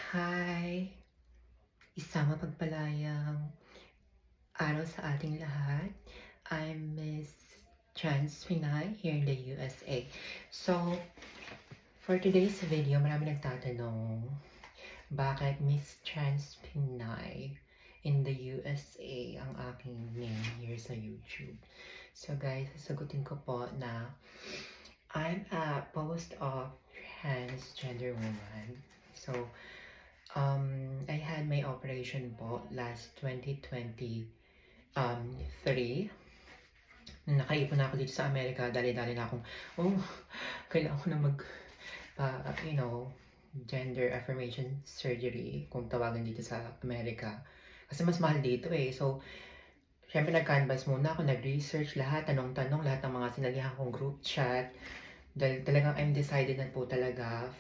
Hi! Isang mapagpalayang araw sa ating lahat. I'm Miss Trans Pinay here in the USA. So, for today's video, marami nagtatanong, bakit Miss Trans Pinay in the USA ang aking name here sa YouTube? So guys, sasagutin ko po na I'm a post-op transgender woman. So, I had my operation po last 2023. Nung nakaipon na ako dito sa Amerika, dali-dali na akong, oh, kailangan ko na gender affirmation surgery, kung tawagan dito sa Amerika. Kasi mas mahal dito eh. So, syempre nag-canvas muna ako, nag-research lahat, tanong-tanong, lahat ng mga sinalihan kong group chat. Dahil talagang I'm decided na po talaga.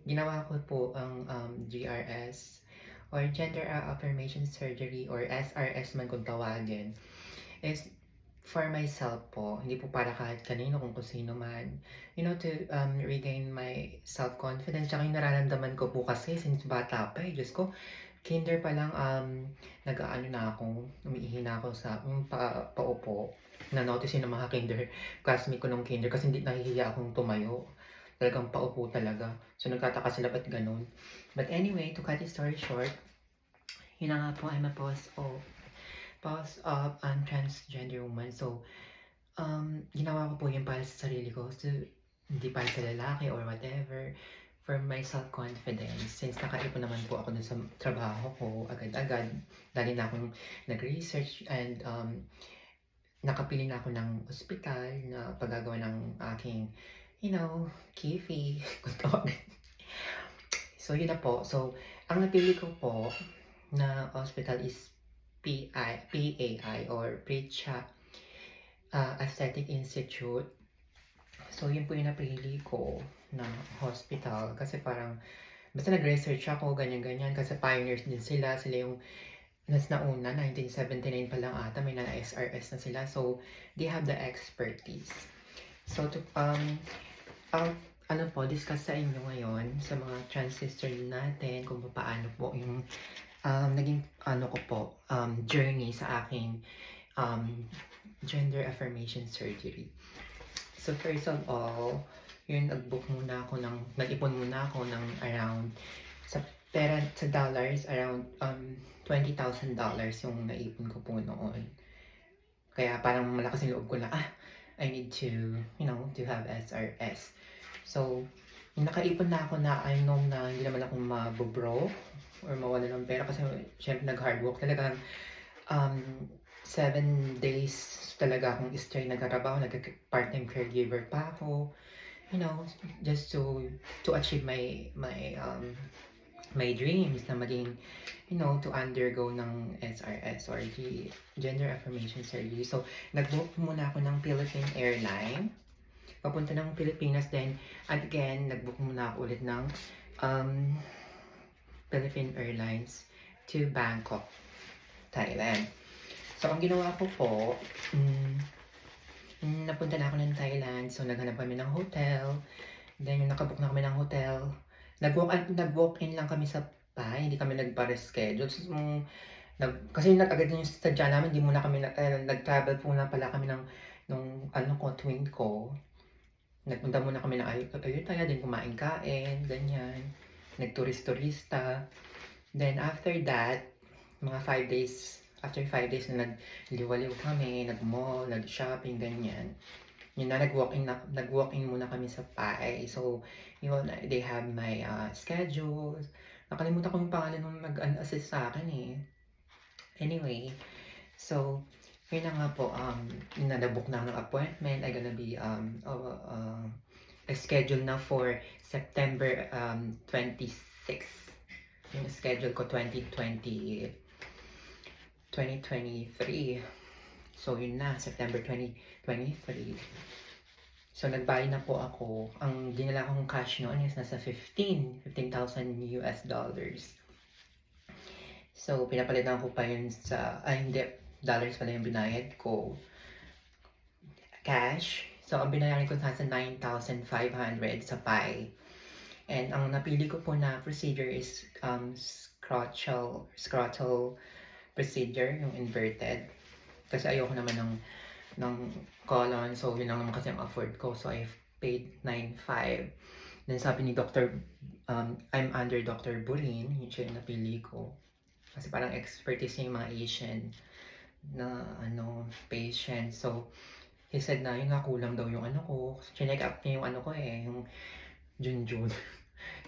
Ginawa ko po ang GRS or Gender Affirmation Surgery or SRS man kung tawagin is for myself po, hindi po para kahit kanino kung sino man. To regain my self-confidence. Tsaka yung nararamdaman ko po kasi since bata pa Diyos ko, kinder pa lang nag-aano na ako, umiihi na ako sa paupo. Na-notice yun ng mga kinder, classmate ko nung kinder kasi hindi nahihiya akong tumayo. Talagang paupo talaga. So nagtataka sila ba't ganun. But anyway, to cut the story short, yun na nga po, I'm a post-op transgender woman. So, ginawa ko po yun para sa sarili ko. So, hindi para sa lalaki or whatever. For my self-confidence. Since nakaipon naman po ako dun sa trabaho ko, agad-agad. Dali na akong nag-research and nakapili na ako ng ospital na paggagawa ng aking, kifi. Kung tawagin. So, yun na po. So, ang napili ko po na hospital is PAI or Precha Aesthetic Institute. So, yun po yung napili ko na hospital kasi parang basta nag-research ako, ganyan-ganyan kasi pioneers din sila. Sila yung nas nauna, 1979 pa lang ata, may na SRS na sila. So, they have the expertise. So, I'll discuss sa inyo ngayon sa mga trans sister natin kung paano po yung naging journey sa aking gender affirmation surgery. So first of all, nag-ipon muna ako ng around, sa pera, sa dollars, around $20,000 yung naipon ko po noon. Kaya parang malakas yung loob ko na, I need to, to have SRS. So, yung nakaipon na ako na I know na hindi naman ako mabobroke or mawala ng pera kasi syempre nag-hard work talaga. 7 days talaga akong straight nagtatrabaho, nag-part-time caregiver pa ako. Just to achieve my dreams na maging, to undergo ng SRS or Gender Affirmation Surgery. So, nag-book muna ako ng Philippine Airline papunta ng Pilipinas din. And again, nag-book muna ako ulit ng Philippine Airlines to Bangkok, Thailand. So, ang ginawa ko po, napunta na ako ng Thailand. So, naghanap kami ng hotel. Then, yung nakabook na kami ng hotel. Nag-walk-in lang kami sa bahay. Hindi kami nagpa-reschedule. So, kasi agad yung sadya namin. Hindi muna kami nag-travel po na pala kami nung twin ko. Nagpunta muna kami ng Ayutthaya, din kumain-kain, ganyan. Nagturist-turista. Then after that, after 5 days na nagliwaliw kami, nag-mall, nag-shopping, ganyan. Yun na, nag-walk-in muna kami sa PAI. So, they have my schedules. Nakalimutan ko yung pangalan nung nag-assist sa akin eh. Anyway, so, yun na nga po, nadabook na ng appointment. I'm gonna be schedule na for September 26. Yung schedule ko 2023. So yun na, September 2023. So nagbayad na po ako. Ang dinala kong cash noon is nasa $15,000 US dollars. So pinapalitan ko pa yun hindi, dollars pala yung binayad ko. Cash. So ang binayaran ko nasa 9,500 sa PAI. And ang napili ko po na procedure is scrotal procedure, yung inverted. Kasi ayoko naman ng colon, so yun lang naman kasi ang afford ko. So I paid 9,500. Then sabi ni Dr. I'm under Dr. Bulin, yun siya yung napili ko. Kasi parang expertise niya yung mga Asian na patient. So he said na yun nga, kulang daw yung ano ko. Chinek up niya yung ano ko yung Junjun.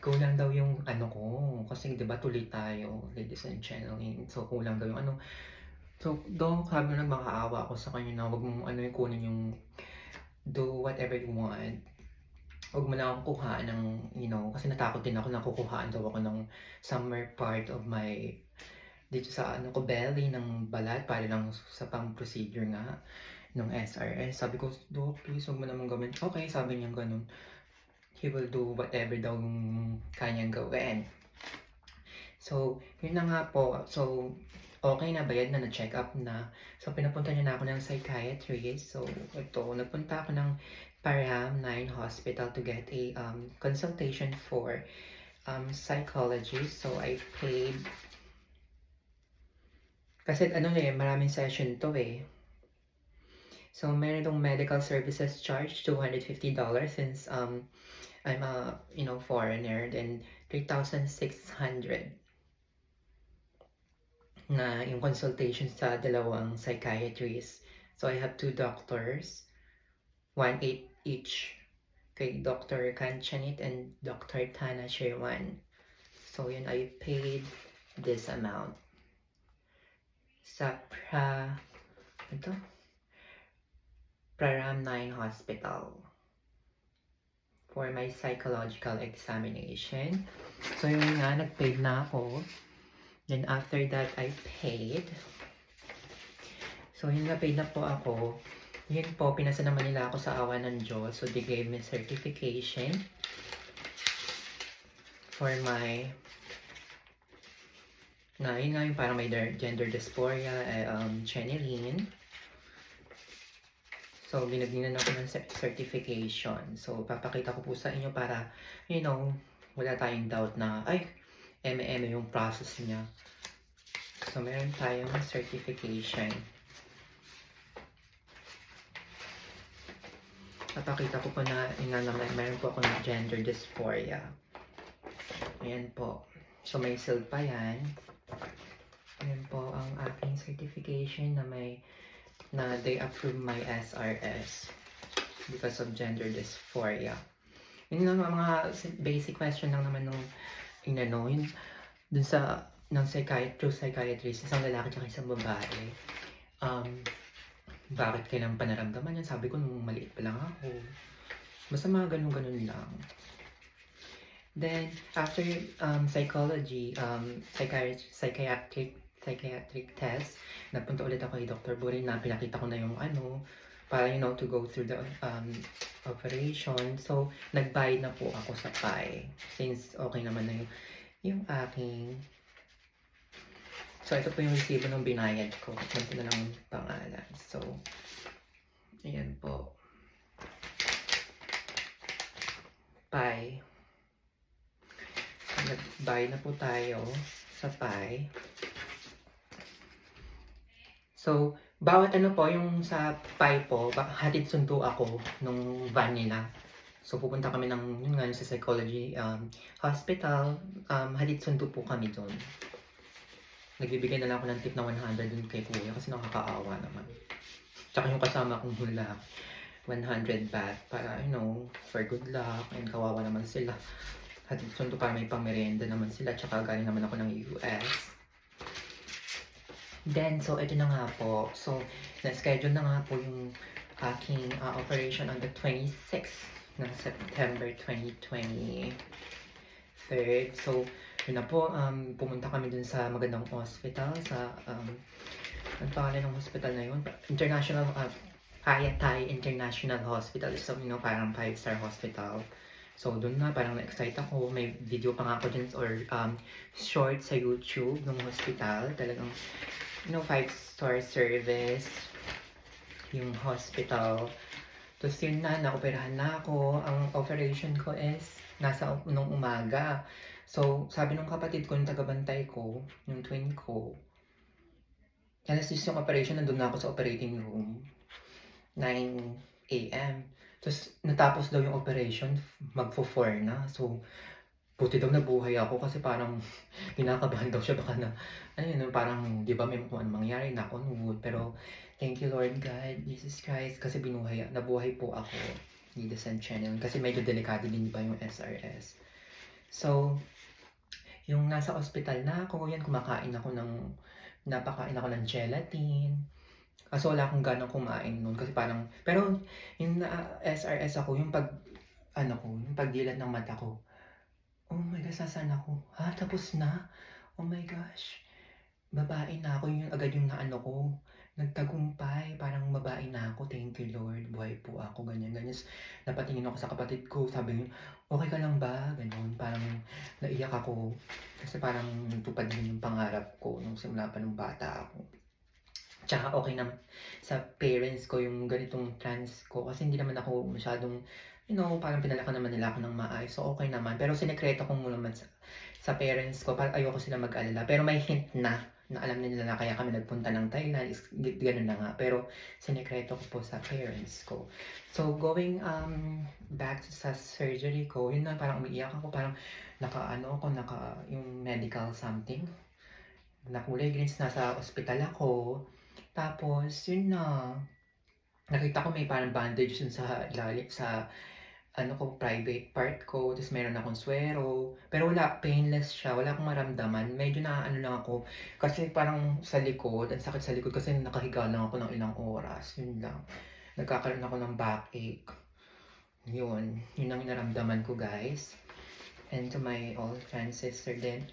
Kulang daw yung ano ko. Kasi diba tuloy tayo, ladies and gentlemen. So kulang daw yung ano. So, sabi na nagmakaawa ako sa kanya na wag mong yung kunin yung do whatever you want. Wag mo lang akong kuhaan ng, kasi natakot din ako na kukuhaan daw ako ng somewhere part of my, dito sa belly ng balat, para lang sa pang-procedure nga ng SRS. Sabi ko, Doc, please wag mo naman gawin. Okay, sabi niya ganun. He will do whatever daw yung kanyang gawin. So, yun na nga po. So, okay na, bayad na, na-check up na. So, pinapunta niya na ako ng psychiatrist. So, ito, nagpunta ako ng Parham 9 Hospital to get a consultation for psychology. So, I paid, kasi maraming session to So, meron itong medical services charge, $250 since I'm a, foreigner, then 3,600 na yung consultation sa dalawang psychiatrist. So, I have 2 doctors, 1,800 each, kay Dr. Kanchanit and Dr. Tana Sherwan. So, yun, I paid this amount sa Praram 9 Hospital for my psychological examination. So, yun nga, nag-paid na ako. Then after that, I paid. So, yun na, paid na po ako. Yun po, pinasa naman nila ako sa awa ng Diyos. So, they gave me certification for my, yun nga yung parang may gender dysphoria, Chenilene. So, binagdinan ako ng certification. So, papakita ko po sa inyo para, wala tayong doubt na, ay, eme yung process niya. So, meron tayong certification. Papakita ko po na meron po ako ng gender dysphoria. Ayan po. So, may seal pa yan. Ayan po ang aking certification na they approve my SRS because of gender dysphoria. Yun lang mga basic question lang naman nung yun dun sa psychiatrist, isang lalaki at isang babae. Bakit kailangan panaramdaman yan? Sabi ko nung maliit pa lang ako. Basta mga ganun-ganun lang. Then, after psychology, psychiatric test, napunta ulit ako kay Dr. Burin na pinakita ko na yung para to go through the operation. So, nagbayad na po ako sa PAI since okay naman na yung aking. So, ito po yung resibo ng binayad ko. Ito na lang yung pangalan. So, ayan po. PAI. Nagbayad na po tayo sa PAI. So, bawat po, yung sa PAI po, hatid sundo ako nung van nila. So, pupunta kami sa psychology hospital. Hatid sundo po kami doon. Nagbibigay na lang ako ng tip na 100 dun kay kuya kasi nakakaawa naman. Tsaka yung kasama kong hula, 100 baht para, for good luck, and kawawa naman sila. Hatid sundo para may pang-merienda naman sila, tsaka galing naman ako ng US. Then, so, ito na nga po. So, na-schedule na nga po yung aking operation on the 26th ng September 2023. So, yun na po, pumunta kami dun sa magandang hospital, sa, ang pangalan ng hospital na yun? International, Hayatai International Hospital. So, parang 5-star hospital. So, dun na, parang na-excite ako. May video pa nga ako dun, or short sa YouTube ng hospital. Talagang, 5-star service yung hospital. Tapos yun na, naoperahan na ako. Ang operation ko is nasa nung umaga. So, sabi nung kapatid ko, yung tagabantay ko, yung twin ko, alas 10 yung operation, nandun na ako sa operating room. 9 AM. Tapos, natapos daw yung operation, magfo-4 na. So, buti daw nabuhay ako kasi parang kinakabahan daw siya baka na, ano yun, parang, di ba may kung anong mangyari, knock on wood. Pero, thank you Lord God, Jesus Christ, kasi nabuhay po ako ni The Sun Channel. Kasi medyo delikado din ba yung SRS. So, yung nasa ospital na ako, yan, napakain ako ng gelatin. Kaso wala akong ganang kumain nun kasi parang, pero yung SRS ako, yung pagdilat ng mata ko, oh my gosh, nasaan ako? Ha? Tapos na? Oh my gosh. Babae na ako, yun yung agad yung naano ko. Nagtagumpay, parang babae na ako, thank you Lord, buhay po ako, ganyan, ganyan. Napatingin ako sa kapatid ko, sabi niya, okay ka lang ba? Ganyan, parang naiyak ako. Kasi parang natupad din yung pangarap ko nung simula pa nung bata ako. Tsaka okay naman sa parents ko yung ganitong trans ko kasi hindi naman ako masyadong, parang pinalaki naman nila ako ng maayos. So, okay naman. Pero sinekreto ko muna naman sa parents ko para ayoko sila mag-alala. Pero may hint na alam nila na kaya kami nagpunta ng Thailand. Ganun na nga. Pero sinekreto ko po sa parents ko. So, going back sa surgery ko, yun na parang umiiyak ako. Parang yung medical something. Nakulay green, nasa ospital ako. Tapos, yun na, nakita ko may parang bandage dun sa ilalim, sa private part ko. Tapos meron akong swero. Pero wala, painless siya. Wala akong maramdaman. Medyo lang ako. Kasi parang sa likod, ang sakit sa likod kasi nakahiga lang ako ng ilang oras. Yun lang. Nagkakaroon ako ng backache. Yun ang naramdaman ko, guys. And to my old friend sister din.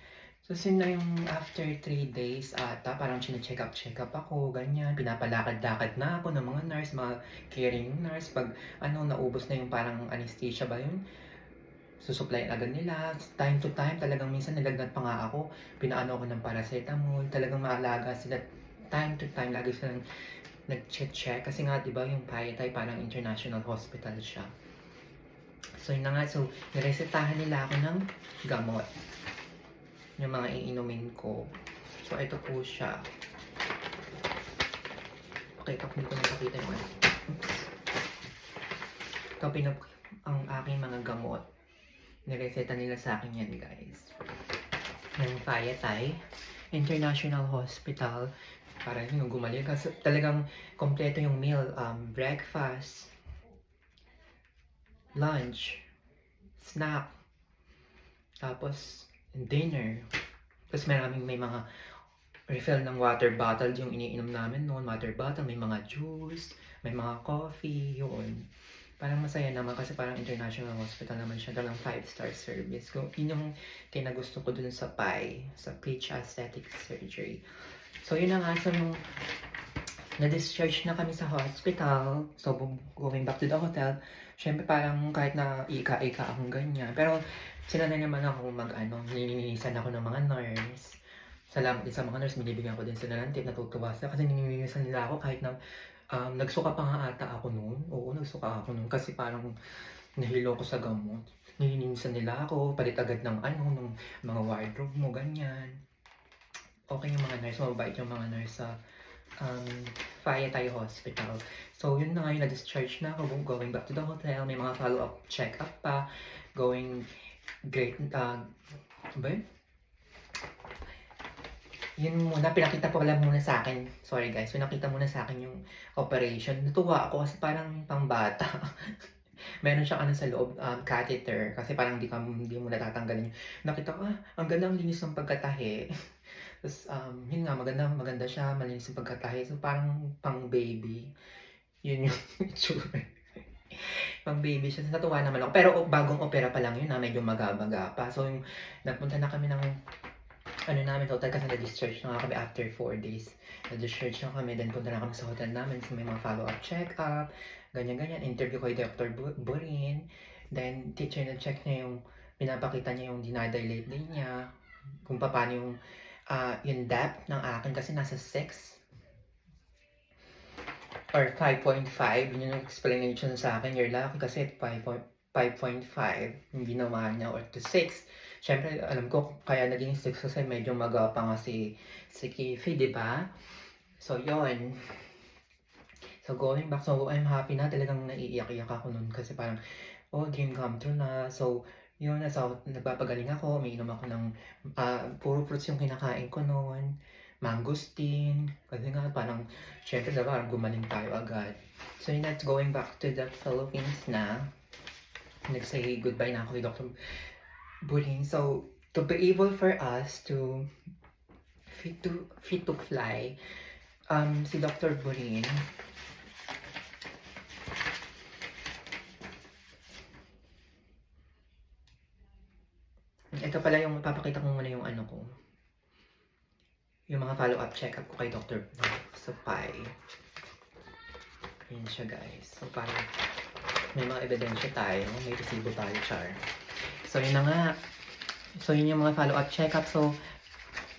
So, yun na yung after 3 days ata, parang check up ako, ganyan. Pinapalakad-lakad na ako ng mga nurse, mga caring nurse. Pag naubos na yung parang anesthesia ba yun, susupply agad nila. Time to time, talagang minsan nilagnat pa nga ako. Pinaano ako ng paracetamol. Talagang maalaga sila. Time to time, lagi silang nag-check. Kasi nga, di ba, yung Payatay parang international hospital siya. So, yun na nga. So, niresetahan nila ako ng gamot. Yung mga iinumin ko. So, ito po siya. Okay, hindi ko napakita yung oops. Ito ang aking mga gamot. Nireseta nila sa akin yan, guys. Ng Payatay International Hospital. Para gumaling. Kasi talagang kompleto yung meal. Breakfast, lunch, snack, tapos dinner. Tapos may mga refill ng water bottle yung iniinom namin noon. Water bottle, may mga juice, may mga coffee, yun. Parang masaya naman kasi parang international hospital naman siya. Talagang 5-star service. Yun yung kinagusto ko dun sa PAI, sa Peach Aesthetic Surgery. So, yun na nga. So, nung na-discharge na kami sa hospital, so going back to the hotel, syempre parang kahit na ika-ika akong ganyan. Pero sinanay naman ako nilinisan ako ng mga nurse. Salamat din sa mga nurse, binibigyan ko din sila ng tip, natutuwa sila kasi nininisan nila ako kahit na nagsuka pa nga ata ako noon. Oo, nagsuka ako noon kasi parang nahilo ko sa gamot. Nilinisan nila ako, palit agad ng ng mga wardrobe mo, ganyan. Okay yung mga nurse, mabait yung mga nurse sa Payatay Hospital. So, yun na nga yung na-discharge na ako, going back to the hotel, may mga follow-up check-up pa, going great, ba yun? Yun muna, pinakita po lang muna sa akin, sorry guys, pinakita muna sa akin yung operation. Natuwa ako kasi parang pambata. Meron siyang sa loob, catheter, kasi parang hindi mo natatanggalin. Nakita ko, ang ganda, ang linis ng pagkatahi. Tapos, yun nga, maganda siya, malinis yung pagkatahi. So, parang pang baby. Yun yung itsura. Pang baby siya. Natuwa naman ako. Pero bagong opera pa lang yun, medyo magabaga pa. So, yung nagpunta na kami ng namin hotel kasi na-discharge na kami after 4 days. Na-discharge na kami, then punta na kami sa hotel namin. So, may mga follow-up check-up, ganyan-ganyan. Interview ko kay Dr. Burin. Then, teacher na-check niya pinapakita niya yung dinadilate din niya. Kung paano yung depth ng akin kasi nasa 6. or 5.5. Yun yung explanation sa akin. You're lucky kasi 5.5 yung ginawa niya or to 6. Siyempre, alam ko kaya naging 6 kasi medyo magapa nga si Kifi, di ba? So, yun. So, going back, so I'm happy na talagang naiiyak-iyak ako nun kasi parang, oh, dream come true na. So, yun, nagpapagaling ako, umiinom ako ng, puro fruits yung kinakain ko noon. Mangosteen, kasi nga parang, syempre diba, parang gumaling tayo agad. So, yun, that's going back to the Philippines na. Nag-say goodbye na ako kay Dr. Burin. So, to be able for us to fit to fly, si Dr. Burin, ito pala yung papakita ko muna yung ano ko. Yung mga follow-up check-up ko kay Dr. Supay. Ayan siya guys. So parang may mga ebidensya tayo. May resibo tayo, char. So yun na nga. So yun yung mga follow-up check-up. So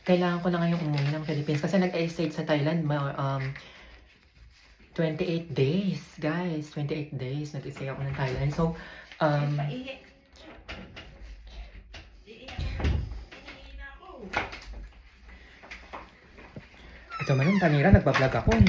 kailangan ko na ngayong umuwi ng Philippines. Kasi nag-i-stay sa Thailand. 28 days, guys. 28 days. Nag-i-stay ako ng Thailand. So, ito man yung panira, nagbablog ako eh.